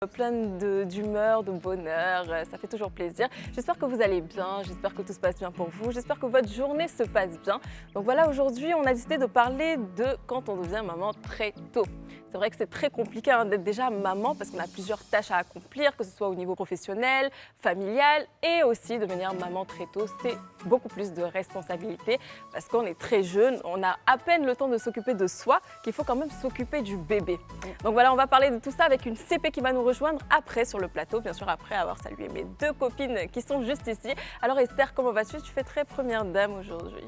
Pleine d'humeur, de bonheur, ça fait toujours plaisir. J'espère que vous allez bien, j'espère que tout se passe bien pour vous, j'espère que votre journée se passe bien. Donc voilà, aujourd'hui, on a décidé de parler de quand on devient maman très tôt. C'est vrai que c'est très compliqué d'être déjà maman parce qu'on a plusieurs tâches à accomplir, que ce soit au niveau professionnel, familial et aussi devenir maman très tôt, c'est beaucoup plus de responsabilités parce qu'on est très jeune, on a à peine le temps de s'occuper de soi qu'il faut quand même s'occuper du bébé. Donc voilà, on va parler de tout ça avec une CP qui va nous rejoindre après sur le plateau, bien sûr après avoir salué mes deux copines qui sont juste ici. Alors Esther, comment vas-tu? Tu fais très première dame aujourd'hui.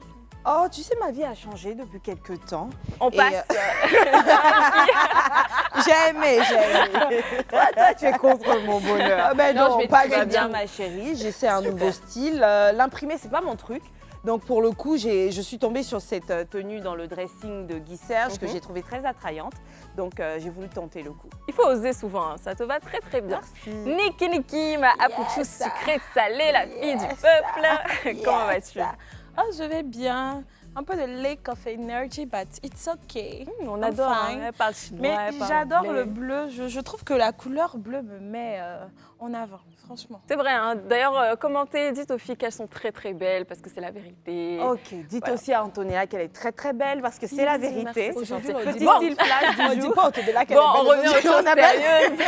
Oh, tu sais, ma vie a changé depuis quelques temps. On passe. J'ai aimé. Toi, tu es contre mon bonheur. Ben non, pas bien, ma chérie. J'essaie un nouveau style. L'imprimé, c'est pas mon truc. Donc pour le coup, je suis tombée sur cette tenue dans le dressing de Guy Serge que j'ai trouvée très attrayante. Donc j'ai voulu tenter le coup. Il faut oser souvent, hein. Ça te va très très bien. Merci. Niki, ma apouchou sucrée salée, la fille du peuple. Comment vas-tu? Oh, je vais bien. Un peu de lack of energy, but it's okay. On adore, hein. Elle parle chinois, mais elle parle j'adore anglais. le bleu. Je trouve que la couleur bleue me met en avant, franchement. C'est vrai, hein. D'ailleurs, commentez, dites aux filles qu'elles sont très très belles parce que c'est la vérité. Ok, dites aussi à Antonia qu'elle est très très belle parce que c'est la vérité. Aujourd'hui, Petit style flash du jour. Pas Antonia qu'elle Bon, est on belle revient aux aujourd'hui. choses sérieuses.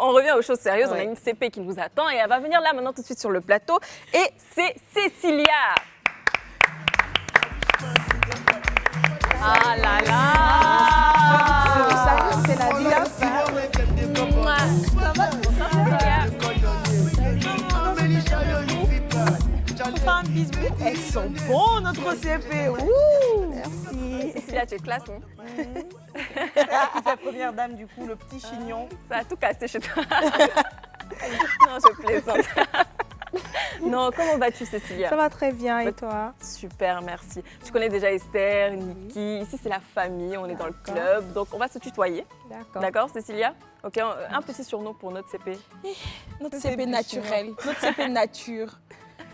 On revient aux choses sérieuses. On a Ouais. une CP qui nous attend et elle va venir là maintenant tout de suite sur le plateau. Et c'est Cécilia. Ah là là. C'est la vie. Elles sont bons, notre CP. Ouh, merci. Cécilia, tu es classe, hein? C'est elle qui fait première dame, du coup, le petit chignon. Ça a tout cassé chez toi. Non, je plaisante. Non, comment vas-tu, Cécilia? Ça va très bien, et toi? Super, merci. Tu connais déjà Esther, Niki. Ici, c'est la famille, on est dans le club. Donc, on va se tutoyer. D'accord. D'accord, Cécilia? Ok, un petit surnom pour notre CP. Notre CP naturelle, notre CP nature.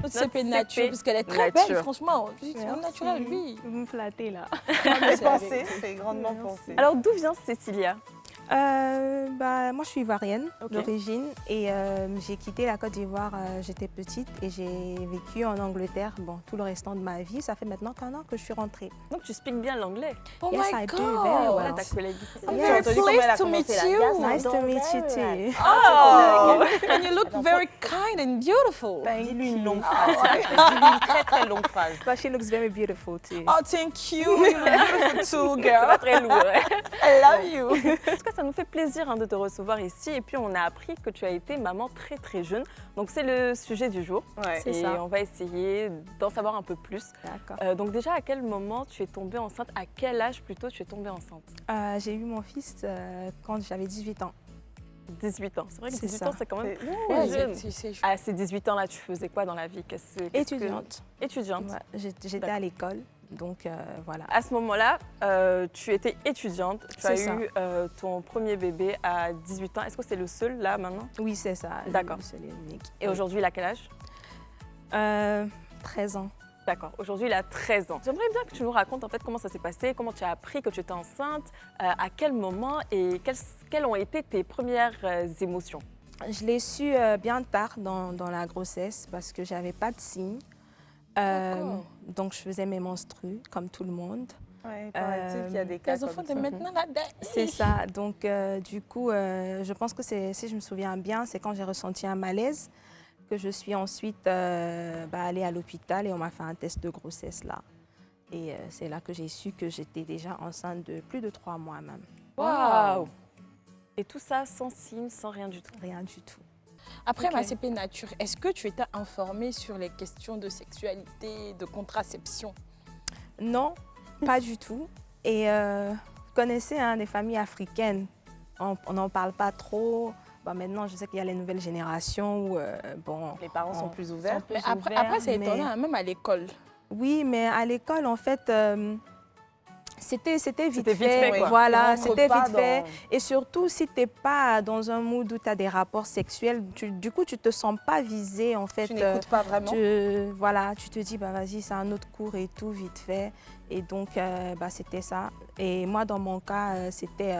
Notre CP nature, parce qu'elle est très nature. belle, franchement. Merci. Naturel, oui. Vous me flattez là. C'est pensé, c'est grandement pensé. Alors, d'où vient Cécilia? Moi, je suis ivoirienne Ok. d'origine et j'ai quitté la Côte d'Ivoire, j'étais petite et j'ai vécu en Angleterre, tout le restant de ma vie. Ça fait maintenant qu'un an que je suis rentrée. Donc, tu speaks bien l'anglais. Oh Yes, my I do God. very well. Voilà ta collègue ici. I'm Yes. very J'ai entendu comment elle a pleased to commencé meet la you. gasse. Nice to meet you too. Oh! And you look very kind and beautiful. Dis-lui une longue phrase. Dis-lui une très très longue phrase. But she looks very beautiful too. Oh, thank you. You look beautiful too, C'est girl. pas très lourd. Hein? I love you. En tout cas, ça nous fait plaisir de te recevoir ici. Et puis, on a appris que tu as été maman très très jeune. Donc, c'est le sujet du jour. Ouais. C'est Et ça. on va essayer d'en savoir un peu plus. D'accord. Donc déjà, à quel moment tu es tombée enceinte? À quel âge plutôt tu es tombée enceinte? J'ai eu mon fils quand j'avais 18 ans. 18 ans. C'est vrai que C'est 18 ça. ans, c'est quand même Ouais, jeune. c'est À ces 18 ans-là, tu faisais quoi dans la vie? Étudiante. Étudiante. Ouais, j'étais D'accord. à l'école, donc voilà. À ce moment-là, tu étais étudiante. Tu as C'est ça. eu ton premier bébé à 18 ans. Est-ce que c'est le seul là maintenant? Oui, c'est ça. D'accord. C'est l'unique. Et aujourd'hui, il a quel âge? 13 ans. D'accord. Aujourd'hui, il a 13 ans. J'aimerais bien que tu nous racontes en fait comment ça s'est passé, comment tu as appris que tu étais enceinte, à quel moment et quelles ont été tes premières émotions. Je l'ai su bien tard dans la grossesse parce que j'avais pas de signes. D'accord. Donc je faisais mes menstrues comme tout le monde. Ouais, paraît-il qu'il y a des cas Les enfants comme de ça. maintenant, là, C'est ça. Donc du coup, je pense que si je me souviens bien, c'est quand j'ai ressenti un malaise que je suis ensuite allée à l'hôpital et on m'a fait un test de grossesse là. Et c'est là que j'ai su que j'étais déjà enceinte de plus de 3 mois même. Waouh! Et tout ça sans signe, sans rien du tout. Rien du tout. Après Ok. ma CP nature, est-ce que tu étais informée sur les questions de sexualité, de contraception? Non, pas du tout. Et vous connaissez des familles africaines, on n'en parle pas trop. Maintenant, je sais qu'il y a les nouvelles générations où, Les parents sont plus ouverts. Mais après c'est mais- étonnant, hein, même à l'école. Oui, mais à l'école, en fait, c'était vite C'était vite fait. fait, quoi. Voilà, On rentre c'était pas vite fait. dans- Et surtout, si tu n'es pas dans un mood où tu as des rapports sexuels, du coup, tu ne te sens pas visé, en fait. Tu n'écoutes pas vraiment. Voilà, tu te dis, vas-y, c'est un autre cours et tout, vite fait. Et donc, c'était ça. Et moi, dans mon cas, c'était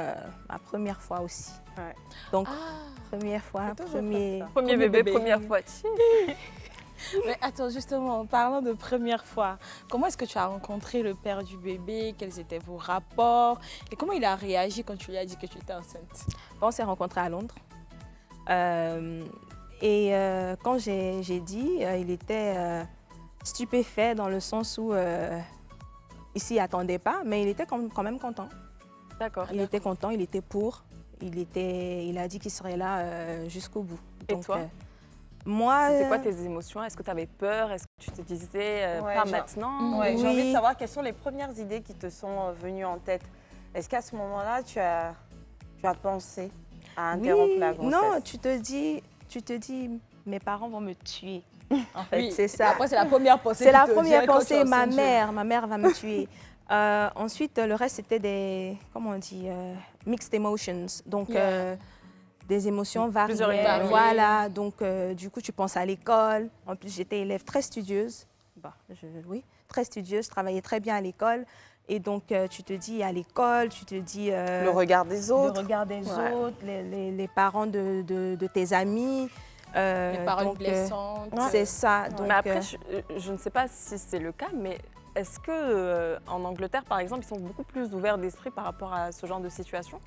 ma première fois aussi. Ouais. Donc, Ah, Première fois, premier bébé, première fois. Mais attends, justement, en parlant de première fois, comment est-ce que tu as rencontré le père du bébé? Quels étaient vos rapports? Et comment il a réagi quand tu lui as dit que tu étais enceinte? On s'est rencontrés à Londres. Quand j'ai dit, il était stupéfait dans le sens où il ne s'y attendait pas, mais il était quand même content. D'accord. Il était content, il était pour. Il a dit qu'il serait là jusqu'au bout. Et toi moi, c'était quoi tes émotions? Est-ce que tu avais peur? Est-ce que tu te disais pas maintenant? Ouais, j'ai envie de savoir quelles sont les premières idées qui te sont venues en tête. Est-ce qu'à ce moment-là, tu as pensé à interrompre la grossesse? Non, tu te dis, mes parents vont me tuer. En fait, c'est ça. Après, c'est la première pensée. C'est la première pensée. Ma mère va me tuer. Ensuite, le reste, c'était des, comment on dit, mixed emotions. Donc, des émotions variées. Voilà, donc du coup, tu penses à l'école. En plus, j'étais élève très studieuse. Très studieuse, je travaillais très bien à l'école. Et donc, tu te dis à l'école, tu te dis... le regard des autres. Le regard des autres, les parents de tes amis. Les paroles blessantes. C'est ça. Donc, mais après, je ne sais pas si c'est le cas, mais est-ce que en Angleterre, par exemple, ils sont beaucoup plus ouverts d'esprit par rapport à ce genre de situation?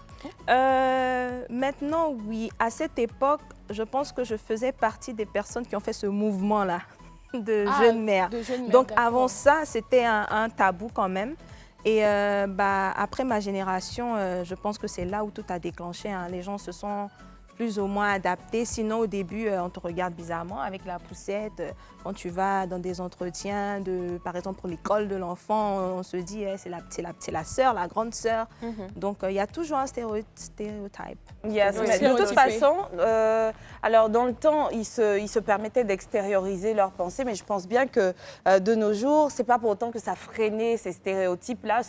Maintenant, oui. À cette époque, je pense que je faisais partie des personnes qui ont fait ce mouvement-là de jeune mère. Donc, avant ça, c'était un tabou quand même. Et après ma génération, je pense que c'est là où tout a déclenché. Hein. Les gens se sont plus ou moins adaptés. Sinon, au début, on te regarde bizarrement avec la poussette. Quand tu vas dans des entretiens, par exemple pour l'école de l'enfant, on se dit c'est la sœur, la grande sœur. Donc, il y a toujours un stéréotype. Yes, mais de toute façon, alors dans le temps, ils se permettaient d'extérioriser leurs pensées, mais je pense bien que de nos jours, c'est pas pour autant que ça freinait ces stéréotypes-là.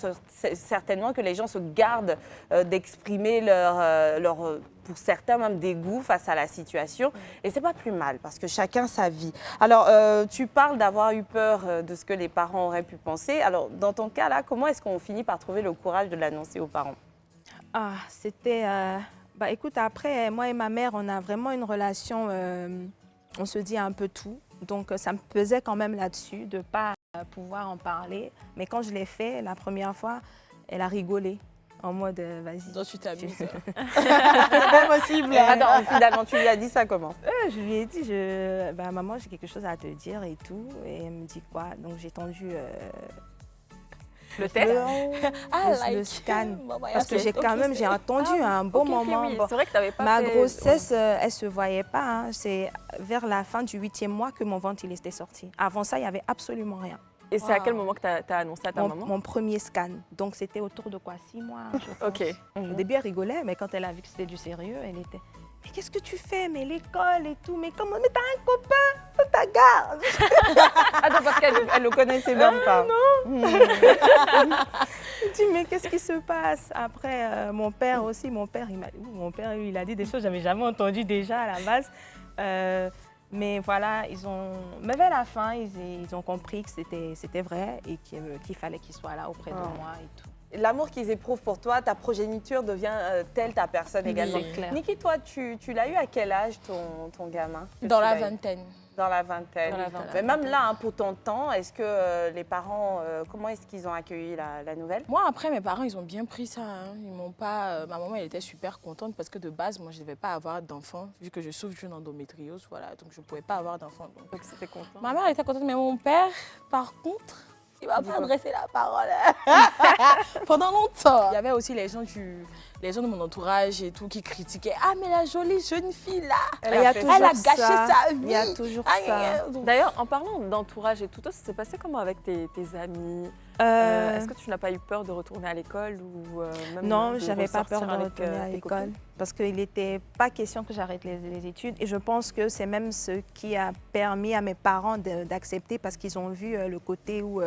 Certainement que les gens se gardent d'exprimer leur pour certains même dégoût face à la situation. Et c'est pas plus mal parce que chacun sa vie. Alors, tu parles d'avoir eu peur de ce que les parents auraient pu penser. Alors, dans ton cas là, comment est-ce qu'on finit par trouver le courage de l'annoncer aux parents? C'était... écoute, après, moi et ma mère, on a vraiment une relation, on se dit un peu tout. Donc, ça me pesait quand même là-dessus de ne pas pouvoir en parler. Mais quand je l'ai fait, la première fois, elle a rigolé. En mode, vas-y. Donc, tu t'amuses. C'est pas possible. Attends, finalement, tu lui as dit ça comment? Je lui ai dit, maman, j'ai quelque chose à te dire et tout. Et elle me dit quoi? Donc, j'ai tendu... le test, le scan, parce que j'ai attendu un bon moment. Oui. C'est vrai que tu n'avais pas ma grossesse, elle ne se voyait pas. Hein. C'est vers la fin du 8e mois que mon ventre il était sorti. Avant ça, il n'y avait absolument rien. Et c'est à quel moment que tu as annoncé à ta maman? Mon premier scan. Donc, c'était autour de quoi? 6 mois, je pense. OK. Au début, elle rigolait, mais quand elle a vu que c'était du sérieux, elle était... Mais qu'est-ce que tu fais? Mais l'école et tout, mais comment? Mais t'as un copain? Faut ta garde. Attends, parce qu'elle le connaissait même pas. Non. Je dis, mais qu'est-ce qui se passe? Après, mon père, il a dit des choses que j'avais jamais entendues déjà à la base. Mais voilà, mais vers la fin, ils ont compris que c'était vrai et qu'il fallait qu'il soit là auprès de moi et tout. L'amour qu'ils éprouvent pour toi, ta progéniture devient telle ta personne également. Clair. Niki, toi, tu l'as eu à quel âge ton gamin? Dans la vingtaine. Dans la vingtaine. Mais même là, pour ton temps, est-ce que les parents, comment est-ce qu'ils ont accueilli la nouvelle? Moi, après, mes parents, ils ont bien pris ça. Hein. Ils m'ont pas... ma maman, elle était super contente parce que de base, moi, je ne devais pas avoir d'enfant vu que je souffre d'une endométriose. Voilà, donc je ne pouvais pas avoir d'enfant. Donc c'était content. Ma mère était contente, mais mon père, par contre... Il m'a pas adressé la parole pendant longtemps. Il y avait aussi les gens de mon entourage et tout qui critiquaient. Ah, mais la jolie jeune fille là, elle a gâché sa vie. Il y a toujours ça. D'ailleurs, en parlant d'entourage et tout, ça s'est passé comment avec tes amis? Est-ce que tu n'as pas eu peur de retourner à l'école ou même Non, j'avais pas peur de retourner à l'école parce qu'il n'était pas question que j'arrête les études. Et je pense que c'est même ce qui a permis à mes parents d'accepter parce qu'ils ont vu le côté où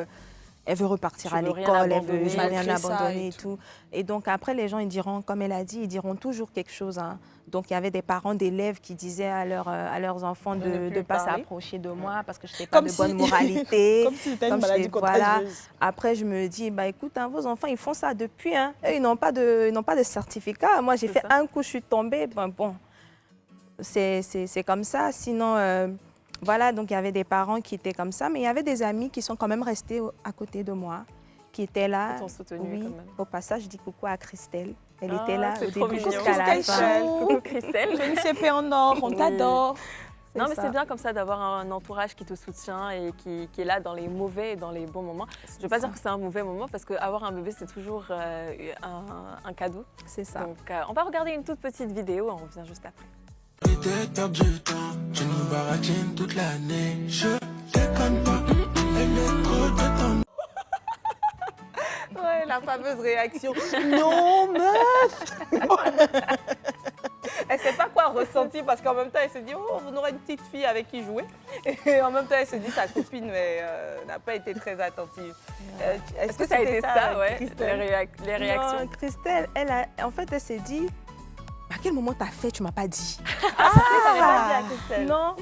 elle veut repartir à l'école, elle veut rien abandonner et tout. Et donc après, les gens, ils diront, comme elle a dit, ils diront toujours quelque chose. Hein. Donc il y avait des parents d'élèves qui disaient à leurs enfants de ne pas s'approcher de moi parce que je n'étais pas de bonne moralité. Comme si c'était une maladie contagieuse. Après, je me dis, écoute, hein, vos enfants, ils font ça depuis. Hein. Eux, ils n'ont pas de certificat. Moi, j'ai fait un coup, je suis tombée. Bon. c'est comme ça. Sinon, voilà, donc il y avait des parents qui étaient comme ça, mais il y avait des amis qui sont quand même restés à côté de moi, qui étaient là. Qui t'ont soutenue Oui, quand même. au passage, je dis coucou à Christelle. Elle était là c'est au trop début mignon. jusqu'à la Christelle fin. Chou. Coucou Christelle. Je ne sais pas en or, on t'adore. Non, mais ça. c'est bien comme ça d'avoir un entourage qui te soutient et qui est là dans les mauvais et dans les bons moments. Je ne vais pas dire que c'est un mauvais moment parce qu'avoir un bébé, c'est toujours un cadeau. C'est ça. Donc, on va regarder une toute petite vidéo, on revient juste après. Détecteur du temps, tu nous baratines toute l'année. Je déconne pas, elle est trop de temps. Ouais, la fameuse réaction. Non, meuf. Elle sait pas quoi ressentir parce qu'en même temps, elle se dit, oh, on aura une petite fille avec qui jouer. Et en même temps, elle se dit, sa copine n'a pas été très attentive. Est-ce que ça a été ça, ouais, Christelle les réactions? Non, Christelle, en fait, elle s'est dit, à quel moment t'as fait, tu m'as pas dit. Ah, ça pas dit à Christelle. Non.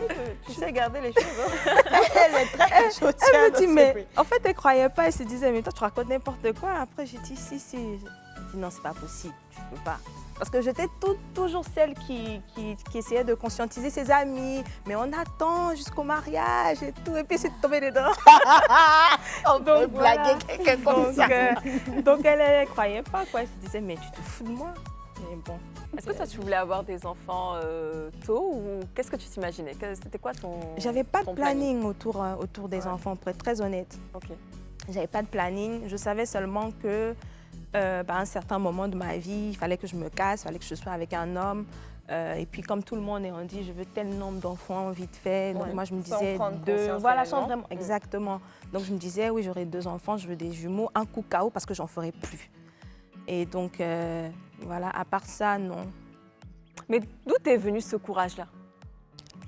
Tu sais garder les choses. Hein. Elle est très Elle chaudière. me dit, mais en fait, elle croyait pas, elle se disait, mais toi, tu racontes n'importe quoi. Après, j'ai dit, si. J'ai dit, non, c'est pas possible, tu peux pas. Parce que j'étais toujours celle qui essayait de conscientiser ses amis. Mais on attend jusqu'au mariage et tout. Et puis, c'est tombé dedans. On peut blaguer quelqu'un comme ça. Donc, elle croyait pas, quoi. Elle se disait, mais tu te fous de moi. Mais bon. Est-ce que toi, tu voulais avoir des enfants tôt ou qu'est-ce que tu t'imaginais? C'était quoi ton J'avais pas de ton planning autour des enfants, pour être très honnête. Ok. J'avais pas de planning. Je savais seulement que à un certain moment de ma vie, il fallait que je me casse, il fallait que je sois avec un homme. Et puis comme tout le monde, on dit je veux tel nombre d'enfants vite fait. Donc Ouais, moi je me sans disais prendre 2. conscience Voilà, sans réellement. vraiment. Exactement. Donc je me disais oui, j'aurai 2 enfants, je veux des jumeaux, un coup KO parce que j'en ferai plus. Et donc voilà, à part ça, non. Mais d'où t'es venu ce courage-là?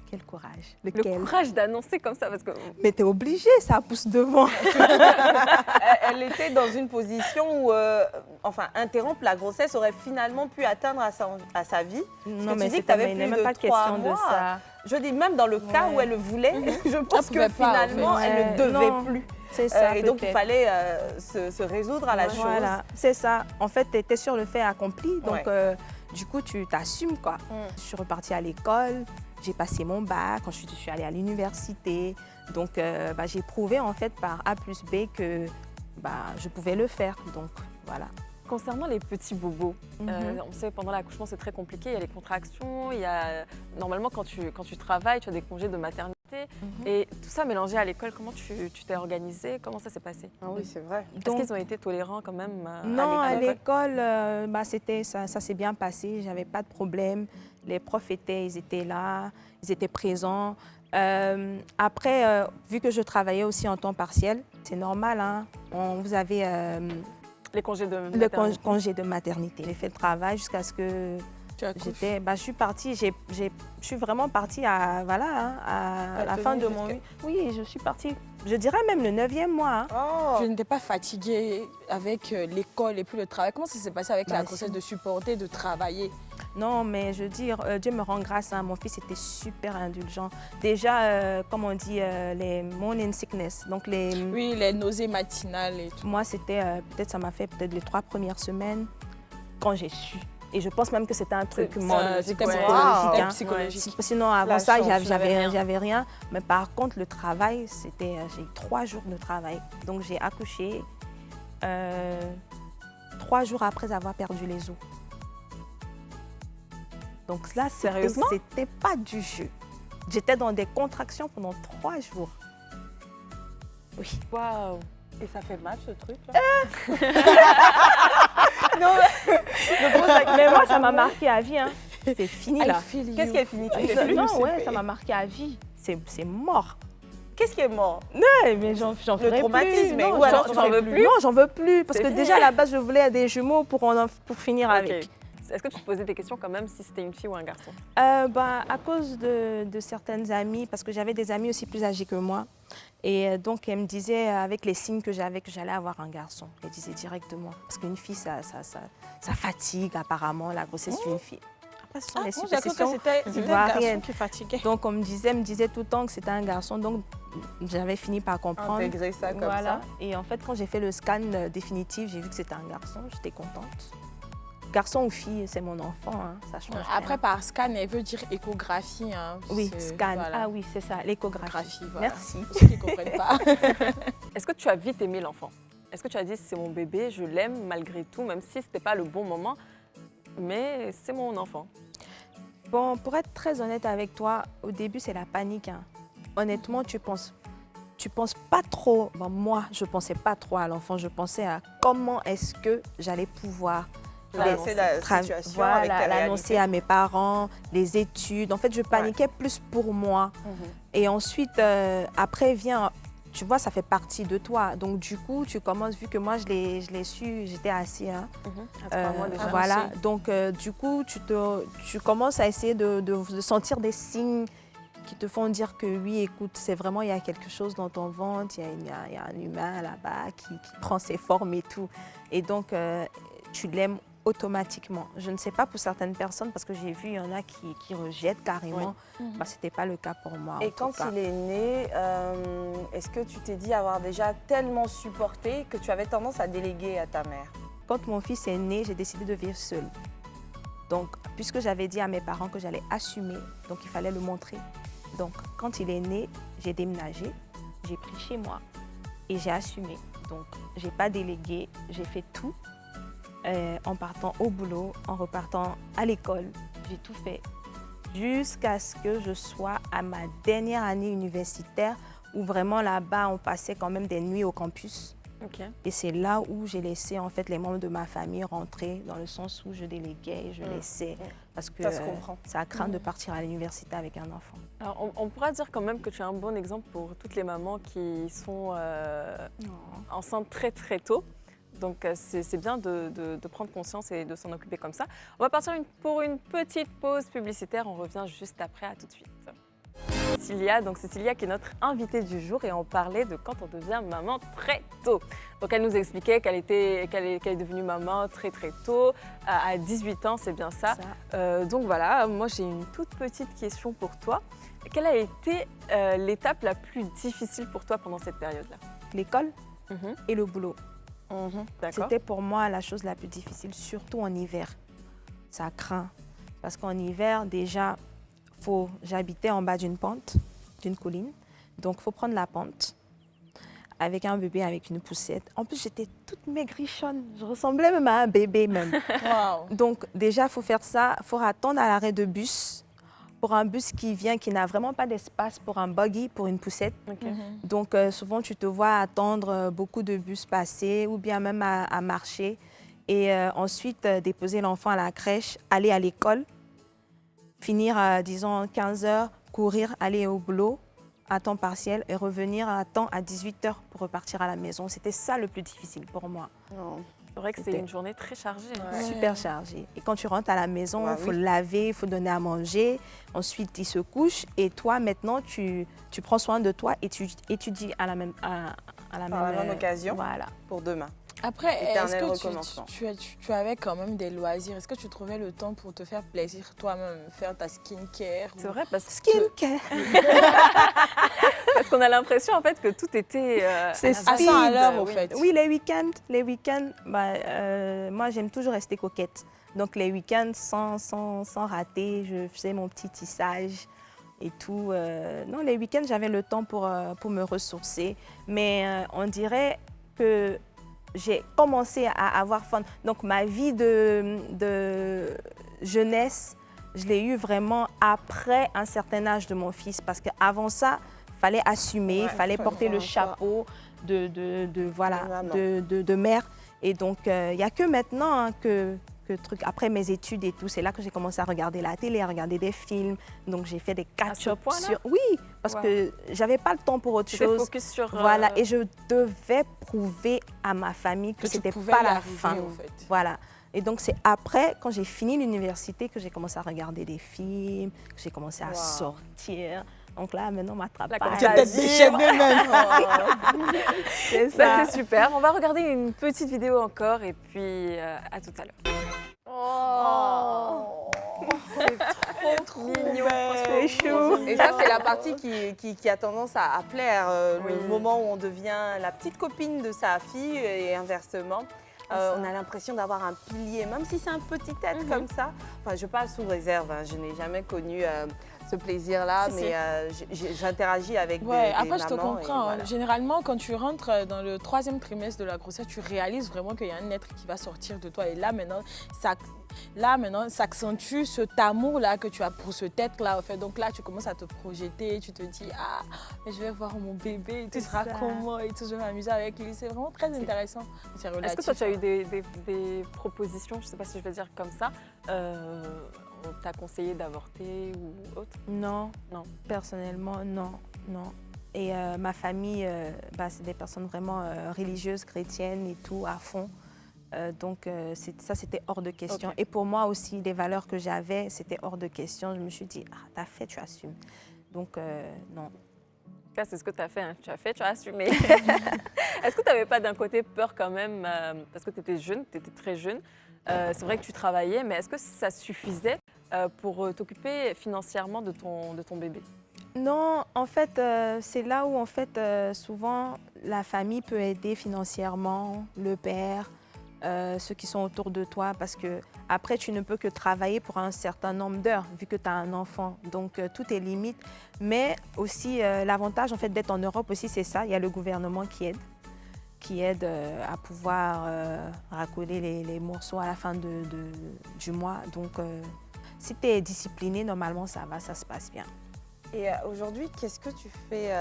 Quel courage. Le Lequel? courage d'annoncer comme ça parce que Mais t'es obligé, ça pousse devant. Elle était dans une position où, interrompre la grossesse aurait finalement pu atteindre à sa vie. Non, tu mais dis que c'est t'avais même plus pas de question 3 de mois. ça. Je dis même dans le cas où elle le voulait, je pense pouvait que pas, en fait. finalement, elle ne devait Non, plus. C'est ça. Et donc, il peut-être. fallait se résoudre à la chose. Voilà, c'est ça. En fait, tu étais sur le fait accompli. Donc, Ouais. du coup, tu t'assumes, quoi. Je suis repartie à l'école, j'ai passé mon bac, quand je suis allée à l'université. Donc, j'ai prouvé, en fait, par A plus B que je pouvais le faire. Donc, voilà. concernant les petits bobos, on sait pendant l'accouchement c'est très compliqué, il y a les contractions, il y a normalement quand tu travailles, tu as des congés de maternité et tout ça mélangé à l'école, comment tu t'es organisée, comment ça s'est passé? Ah oui, c'est vrai. Est-ce qu'ils ont été tolérants quand même Non, à l'école? l'école, ça s'est bien passé, j'avais pas de problème. Les profs ils étaient là, ils étaient présents. Après, vu que je travaillais aussi en temps partiel, c'est normal, hein, vous avez Les congés de le maternité. congé de maternité. J'ai fait le travail jusqu'à ce que je suis partie, je suis vraiment partie à la fin de mon... Oui, je suis partie, je dirais même le 9e mois. Hein. Oh. Je n'étais pas fatiguée avec l'école et puis le travail. Comment ça s'est passé avec la grossesse, de supporter, de travailler? Non, mais je veux dire, Dieu me rend grâce. Hein. Mon fils était super indulgent. Déjà, comme on dit, les morning sickness. Donc Oui, les nausées matinales et tout. moi, c'était peut-être ça m'a fait peut-être les 3 premières semaines quand j'ai su. Et je pense même que c'était un truc C'était psychologique. c'était Hein. psychologique. Sinon, avant La ça, chance, j'avais rien. Mais par contre, le travail, j'ai eu 3 jours de travail. Donc, j'ai accouché 3 jours après avoir perdu les os. Donc là, Sérieusement? c'était pas du jeu. J'étais dans des contractions pendant 3 jours. Oui. Waouh! Et ça fait mal ce truc là? Mais moi, ça m'a marqué à vie. Hein. C'est fini là. Qu'est-ce qui est fini? Tu sais plus? Non, ouais, ça m'a marqué à vie. C'est mort. Qu'est-ce qui est mort? Ouais, mais j'en ferai traumatisme, plus. ou Non, alors j'en veux plus? Non, j'en veux plus. Parce C'est que fini. déjà, à la base, je voulais des jumeaux pour finir avec. Ok. Est-ce que tu te posais des questions quand même si c'était une fille ou un garçon? À cause de certaines amies, parce que j'avais des amies aussi plus âgées que moi. Et donc, elles me disaient, avec les signes que j'avais, que j'allais avoir un garçon. Elles disaient directement. Parce qu'une fille, ça fatigue apparemment, la grossesse d'une fille. Après, ce sont les J'ai cru que superstitions c'était un ivoiriennes. garçon qui fatiguait. Donc, on me disait tout le temps que c'était un garçon. Donc, j'avais fini par comprendre. Intégrer ça comme Voilà. ça. Et en fait, quand j'ai fait le scan définitif, j'ai vu que c'était un garçon. J'étais contente. garçon ou fille, c'est mon enfant, hein, ça change. Après, par scan, elle veut dire échographie. Hein, oui, scan. Voilà. Ah oui, c'est ça, l'échographie. Voilà. Merci. Pour ceux qui ne comprennent pas. Est-ce que tu as vite aimé l'enfant? Est-ce que tu as dit c'est mon bébé, je l'aime malgré tout, même si ce n'était pas le bon moment, mais c'est mon enfant? Bon, pour être très honnête avec toi, au début, c'est la panique. Hein. Honnêtement, tu penses pas trop. Bon, moi, je ne pensais pas trop à l'enfant. Je pensais à comment est-ce que j'allais pouvoir l'annoncer à mes parents, les études. En fait, je paniquais plus pour moi. Et ensuite, après vient... Tu vois, ça fait partie de toi. Donc, du coup, tu commences, vu que moi, je l'ai su, j'étais assise. Hein. Voilà. Donc, du coup, tu commences à essayer de sentir des signes qui te font dire que oui, écoute, c'est vraiment, il y a quelque chose dans ton ventre, il y a un humain là-bas qui prend ses formes et tout. Et donc, tu l'aimes automatiquement. Je ne sais pas pour certaines personnes, parce que j'ai vu, il y en a qui rejettent carrément. Bah, ce n'était pas le cas pour moi. Et quand il est né, est-ce que tu t'es dit avoir déjà tellement supporté que tu avais tendance à déléguer à ta mère? Quand mon fils est né, j'ai décidé de vivre seule. Donc, puisque j'avais dit à mes parents que j'allais assumer, donc il fallait le montrer. Donc, quand il est né, j'ai déménagé, j'ai pris chez moi et j'ai assumé. Donc, je n'ai pas délégué, j'ai fait tout. En partant au boulot, en repartant à l'école, j'ai tout fait jusqu'à ce que je sois à ma dernière année universitaire où vraiment là-bas, on passait quand même des nuits au campus. Et c'est là où j'ai laissé en fait les membres de ma famille rentrer, dans le sens où je déléguais et je laissais, parce que ça craint de partir à l'université avec un enfant. Alors, on pourra dire quand même que tu es un bon exemple pour toutes les mamans qui sont enceintes très très tôt. Donc, c'est bien de prendre conscience et de s'en occuper comme ça. On va partir pour une petite pause publicitaire. On revient juste après. À tout de suite. Cécilia qui est notre invitée du jour et on parlait de quand on devient maman très tôt. Donc, elle nous expliquait qu'elle est devenue maman très très tôt, à 18 ans, c'est bien ça. Donc voilà, moi j'ai une toute petite question pour toi. Quelle a été l'étape la plus difficile pour toi pendant cette période-là? L'école et le boulot. C'était pour moi la chose la plus difficile, surtout en hiver. Ça craint. Parce qu'en hiver, déjà, j'habitais en bas d'une pente, d'une colline. Donc, il faut prendre la pente avec un bébé, avec une poussette. En plus, j'étais toute maigrichonne. Je ressemblais même à un bébé même. Wow. Donc, déjà, il faut faire ça. Il faut attendre à l'arrêt de bus. Pour un bus qui vient, qui n'a vraiment pas d'espace pour un buggy, pour une poussette. Donc, souvent, tu te vois attendre beaucoup de bus passer ou bien même à marcher. Et ensuite, déposer l'enfant à la crèche, aller à l'école, finir à, disons, 15 h, courir, aller au boulot à temps partiel et revenir à temps à 18 h pour repartir à la maison. C'était ça le plus difficile pour moi. C'est vrai que c'est une journée très chargée. Super chargée. Et quand tu rentres à la maison, il faut laver, il faut donner à manger. Ensuite, il se couche. Et toi, maintenant, tu prends soin de toi et tu étudies à la même occasion voilà. Pour demain. Après, est-ce que tu avais quand même des loisirs? Est-ce que tu trouvais le temps pour te faire plaisir toi-même, faire ta skincare? C'est vrai, parce que... Skincare Parce qu'on a l'impression en fait que tout était c'est speed à l'heure, au fait. Oui, les week-ends, moi j'aime toujours rester coquette. Donc les week-ends, sans rater, je faisais mon petit tissage et tout. Non, les week-ends, j'avais le temps pour me ressourcer. Mais on dirait que j'ai commencé à avoir fun. Donc ma vie de jeunesse, je l'ai eu vraiment après un certain âge de mon fils. Parce qu'avant ça, il fallait assumer, il fallait porter le chapeau de mère. Et donc, il n'y a que maintenant après mes études et tout, c'est là que j'ai commencé à regarder la télé, à regarder des films. Donc, j'ai fait des catch-up sur... Oui, parce que je n'avais pas le temps pour autre chose. Focus sur... Voilà, et je devais prouver à ma famille que ce n'était pas la fin. En fait. Voilà. Et donc, c'est après, quand j'ai fini l'université, que j'ai commencé à regarder des films, que j'ai commencé à sortir. Donc là, maintenant, on m'attrape pas. Tu as peut-être déchaîné même. C'est ça. C'est super. On va regarder une petite vidéo encore et puis à tout à l'heure. C'est trop mignon. C'est chou. Et ça, c'est la partie qui a tendance à plaire, le moment où on devient la petite copine de sa fille et inversement. On a l'impression d'avoir un pilier, même si c'est un petit être comme ça. Enfin, je parle sous réserve, hein. Je n'ai jamais connu ce plaisir-là, mais j'interagis avec des après, mamans. je te comprends. Voilà. Généralement, quand tu rentres dans le 3e trimestre de la grossesse, tu réalises vraiment qu'il y a un être qui va sortir de toi. Et là, maintenant, s'accentue cet amour-là que tu as pour ce être-là. En fait. Donc là, tu commences à te projeter, tu te dis, ah, mais je vais voir mon bébé, il sera comment et tout, je vais m'amuser avec lui. C'est vraiment très intéressant. C'est relatif. Est-ce que toi, tu as eu des propositions, je ne sais pas si je vais dire comme ça, on t'a conseillé d'avorter ou autre? Non, personnellement, non. Et ma famille, c'est des personnes vraiment religieuses, chrétiennes et tout, à fond. Donc ça, c'était hors de question. Et pour moi aussi, les valeurs que j'avais, c'était hors de question. Je me suis dit, t'as fait, tu assumes. Donc non. En tout cas, c'est ce que tu as fait. Hein. Tu as fait, tu as assumé. Est-ce que tu n'avais pas d'un côté peur quand même, parce que tu étais jeune, tu étais très jeune. C'est vrai que tu travaillais, mais est-ce que ça suffisait pour t'occuper financièrement de ton bébé? Non, en fait, c'est là où en fait, souvent, la famille peut aider financièrement, le père, ceux qui sont autour de toi, parce que après, tu ne peux que travailler pour un certain nombre d'heures, vu que tu as un enfant. Donc, tout est limite. Mais aussi, l'avantage en fait, d'être en Europe aussi, c'est ça. Il y a le gouvernement qui aide à pouvoir raccoler les morceaux à la fin du mois. Donc, si tu es discipliné, normalement, ça va, ça se passe bien. Et aujourd'hui, qu'est-ce que tu fais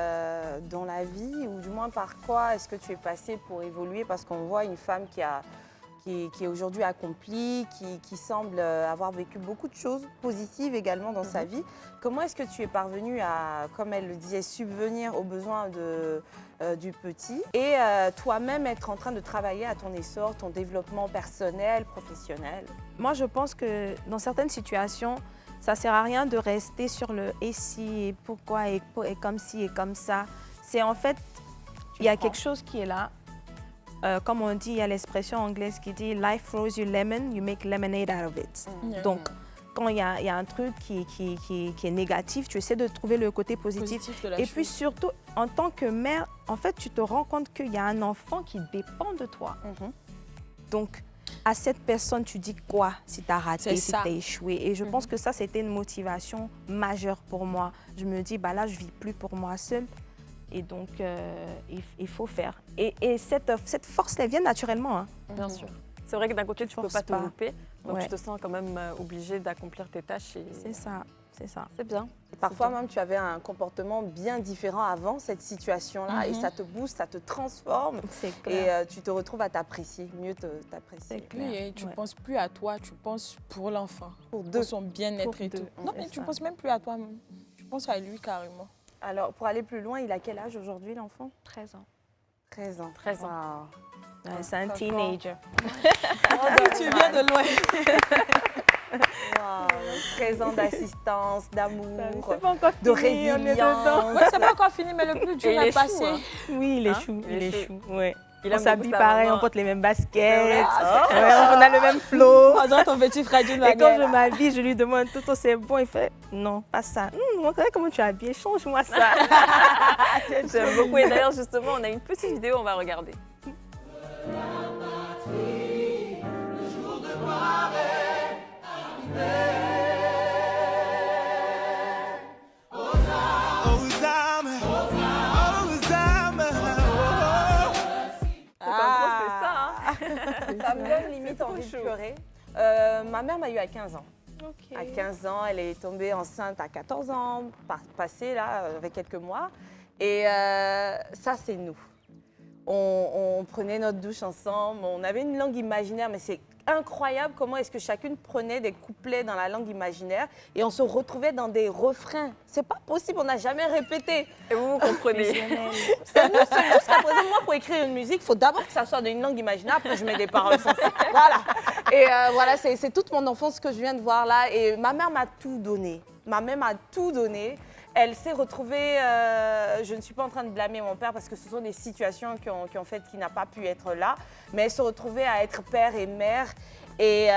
dans la vie, ou du moins par quoi est-ce que tu es passée pour évoluer? Parce qu'on voit une femme qui est aujourd'hui accomplie, qui semble avoir vécu beaucoup de choses positives également dans sa vie. Comment est-ce que tu es parvenue à, comme elle le disait, subvenir aux besoins du petit et toi-même être en train de travailler à ton essor, ton développement personnel, professionnel? Moi, je pense que dans certaines situations, ça ne sert à rien de rester sur le « et si » et « pourquoi » et « comme ci » et « comme ça ». C'est en fait, il y a quelque chose qui est là. Comme on dit, il y a l'expression anglaise qui dit « Life throws you lemon, you make lemonade out of it ». Donc, quand il y a un truc qui est négatif, tu essaies de trouver le côté positif. de la Et chose. puis surtout, en tant que mère, en fait, tu te rends compte qu'il y a un enfant qui dépend de toi. Donc, à cette personne, tu dis quoi si tu as raté, si tu as échoué. Et je pense que ça, c'était une motivation majeure pour moi. Je me dis, là, je ne vis plus pour moi seule. Et donc, il faut faire. Et cette force, elle vient naturellement. Hein. Bien sûr. C'est vrai que d'un côté, tu ne peux pas te louper. Donc, Ouais. tu te sens quand même obligée d'accomplir tes tâches. C'est ça, c'est ça. C'est bien. Et parfois même, tu avais un comportement bien différent avant cette situation-là et ça te booste, ça te transforme C'est clair. et tu te retrouves à t'apprécier, mieux t'apprécier. C'est clair. Oui, et tu ne penses plus à toi, tu penses pour l'enfant, Pour deux. pour son bien-être Pour et deux, tout. Non, c'est mais tu ne ça. penses même plus à toi-même. Tu penses à lui carrément. Alors, pour aller plus loin, il a quel âge aujourd'hui, l'enfant? 13 ans. 13 ans. 13 ans. Wow. Ouais, c'est un teenager. Tu viens de loin. Wow. 13 ans d'assistance, d'amour, C'est pas encore de fini, on est dedans. résilience. Ouais, c'est pas encore fini, mais le plus dur Et il est est chou, passé. hein. Oui, il est Hein? chou, Il est chou. Ouais. Il On aime s'habille beaucoup sa pareil, maman. on porte les mêmes baskets. Ah, Ouais, on a le même flow. On dirait ton petit frère d'une Et quand je m'habille, je lui demande tout, c'est bon. Il fait non, pas ça. On dirait comment tu es habillée, change-moi ça. J'aime beaucoup. Et d'ailleurs, justement, on a une petite vidéo, on va regarder. C'est ça, hein. Ça me donne limite trop envie de chaud. pleurer. Ma mère m'a eu à 15 ans. À 15 ans, elle est tombée enceinte à 14 ans, passée là, avec quelques mois. Et ça, c'est nous. On prenait notre douche ensemble, on avait une langue imaginaire, mais c'est incroyable comment est-ce que chacune prenait des couplets dans la langue imaginaire et on se retrouvait dans des refrains. C'est pas possible, on n'a jamais répété. Et vous comprenez. C'est nous, jusqu'à présent, moi, pour écrire une musique, il faut d'abord que ça soit dans une langue imaginaire, après je mets des paroles sensibles. Voilà. Et voilà, c'est toute mon enfance que je viens de voir là. Et ma mère m'a tout donné. Ma mère m'a tout donné. Elle s'est retrouvée, je ne suis pas en train de blâmer mon père parce que ce sont des situations qui ont fait qu'il n'a pas pu être là, mais elle se retrouvait à être père et mère. Et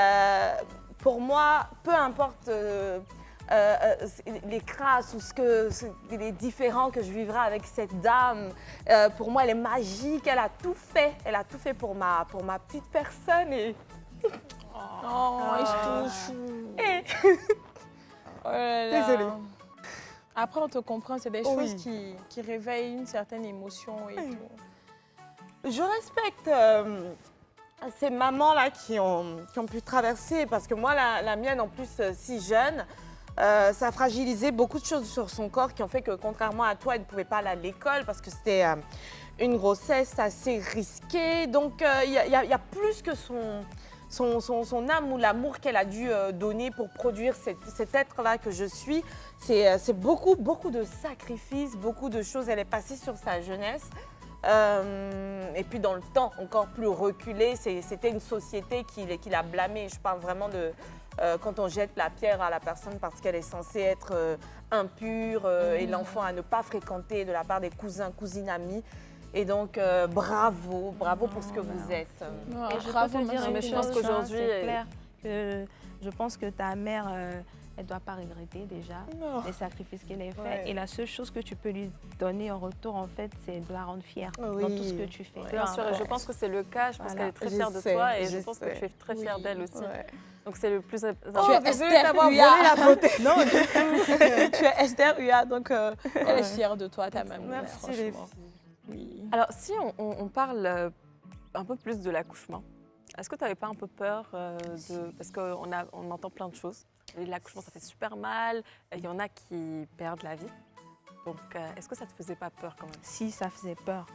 pour moi, peu importe les crasses ou les différends que je vivrai avec cette dame. Pour moi, elle est magique, elle a tout fait. Elle a tout fait pour ma petite personne. Et... ils se touchent. Oh là là. Désolée. Après, on te comprend, c'est des choses qui réveillent une certaine émotion et tout. Je respecte ces mamans-là qui ont pu traverser, parce que moi, la mienne, en plus, si jeune, ça a fragilisé beaucoup de choses sur son corps qui ont fait que, contrairement à toi, elle ne pouvait pas aller à l'école parce que c'était une grossesse assez risquée. Donc, il y a plus que son âme ou l'amour qu'elle a dû donner pour produire cet être-là que je suis. C'est beaucoup de sacrifices, beaucoup de choses. Elle est passée sur sa jeunesse. Et puis dans le temps encore plus reculé, c'était une société qui l'a blâmée. Je parle vraiment de quand on jette la pierre à la personne parce qu'elle est censée être impure et l'enfant à ne pas fréquenter de la part des cousins, cousines, amis. Et donc, bravo pour ce que vous êtes. Et je peux te dire une chose, qu'aujourd'hui, c'est clair que je pense que ta mère, elle ne doit pas regretter déjà les sacrifices qu'elle a faits. Et la seule chose que tu peux lui donner en retour, en fait, c'est de la rendre fière dans tout ce que tu fais. Bien sûr, et je pense que c'est le cas. Je pense qu'elle est très fière de toi et je pense que tu es très fière d'elle aussi. Donc c'est le plus important. Tu es Esther Uya. Non, tu es Esther Uya, donc elle est fière de toi, ta maman. Merci les filles. Oui. Alors, si on parle un peu plus de l'accouchement, est-ce que tu n'avais pas un peu peur parce qu'on entend plein de choses. L'accouchement, ça fait super mal. Il y en a qui perdent la vie. Donc, est-ce que ça ne te faisait pas peur quand même? Si, ça faisait peur.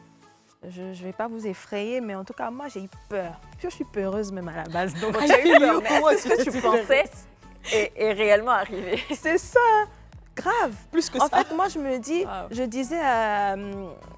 Je ne vais pas vous effrayer, mais en tout cas, moi, j'ai eu peur. Je suis peureuse même à la base. Donc, tu as eu peur, mais est-ce que tu pensais est réellement arrivé? C'est ça, grave. Plus que en ça. fait, moi, je me dis, je disais,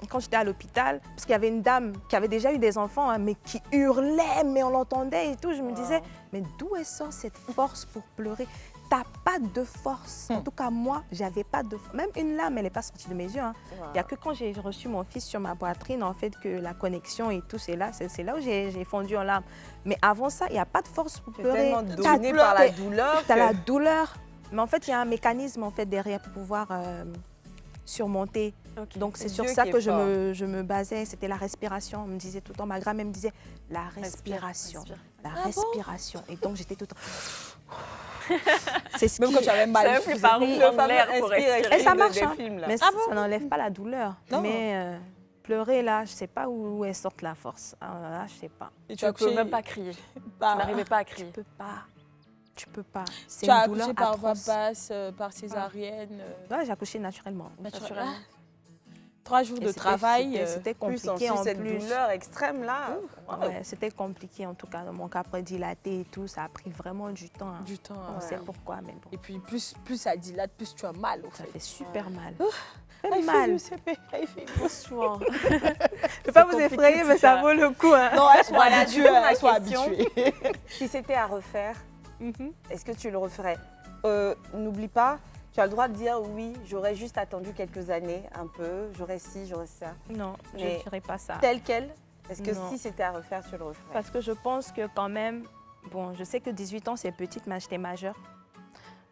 quand j'étais à l'hôpital, parce qu'il y avait une dame qui avait déjà eu des enfants, hein, mais qui hurlait, mais on l'entendait et tout, je me disais, mais d'où elle sort cette force pour pleurer? T'as pas de force. En tout cas, moi, j'avais pas de force. Même une larme, elle n'est pas sortie de mes yeux. Hein. Il n'y a que quand j'ai reçu mon fils sur ma poitrine, en fait, que la connexion et tout, c'est là où j'ai fondu en larmes. Mais avant ça, il n'y a pas de force pour pleurer. Tellement dominé par la douleur. T'as la douleur. Mais en fait, il y a un mécanisme en fait, derrière pour pouvoir surmonter. Okay. Donc, c'est sur ça que je me basais. C'était la respiration. On me disait tout le temps, ma grand-mère me disait, la respiration. La respiration. Et donc, j'étais tout le temps... C'est ce même quand tu avais mal, ça plus par où l'air pour respirer. Et ça marche, hein. Mais ça n'enlève pas la douleur. Non. Mais pleurer, là, je ne sais pas où elle sort la force. Alors là, je ne sais pas. Et tu ne peux même pas crier. Tu n'arrivais pas à crier. Tu peux pas. Tu as accouché par voie basse, par césarienne? Non, j'ai accouché naturellement. 3 jours de travail. C'était compliqué en cette plus. Douleur extrême là. Ouais, c'était compliqué en tout cas. Mon cas après dilaté et tout, ça a pris vraiment du temps. Hein. Du temps. On sait pourquoi même. Et puis plus ça dilate, plus tu as mal au fait. Ça fait super mal. Fait mal. Je ne peux pas vous effrayer, mais ça vaut le coup. Hein. Non, elles sont habituées. Si c'était à refaire, est-ce que tu le referais? N'oublie pas. Tu as le droit de dire oui, j'aurais juste attendu quelques années, un peu, j'aurais ci, j'aurais ça. Non, je ne dirais pas ça. Tel quel? Est-ce que si c'était à refaire, tu le referais? Parce que je pense que quand même, bon, je sais que 18 ans c'est petite, mais j'étais majeure.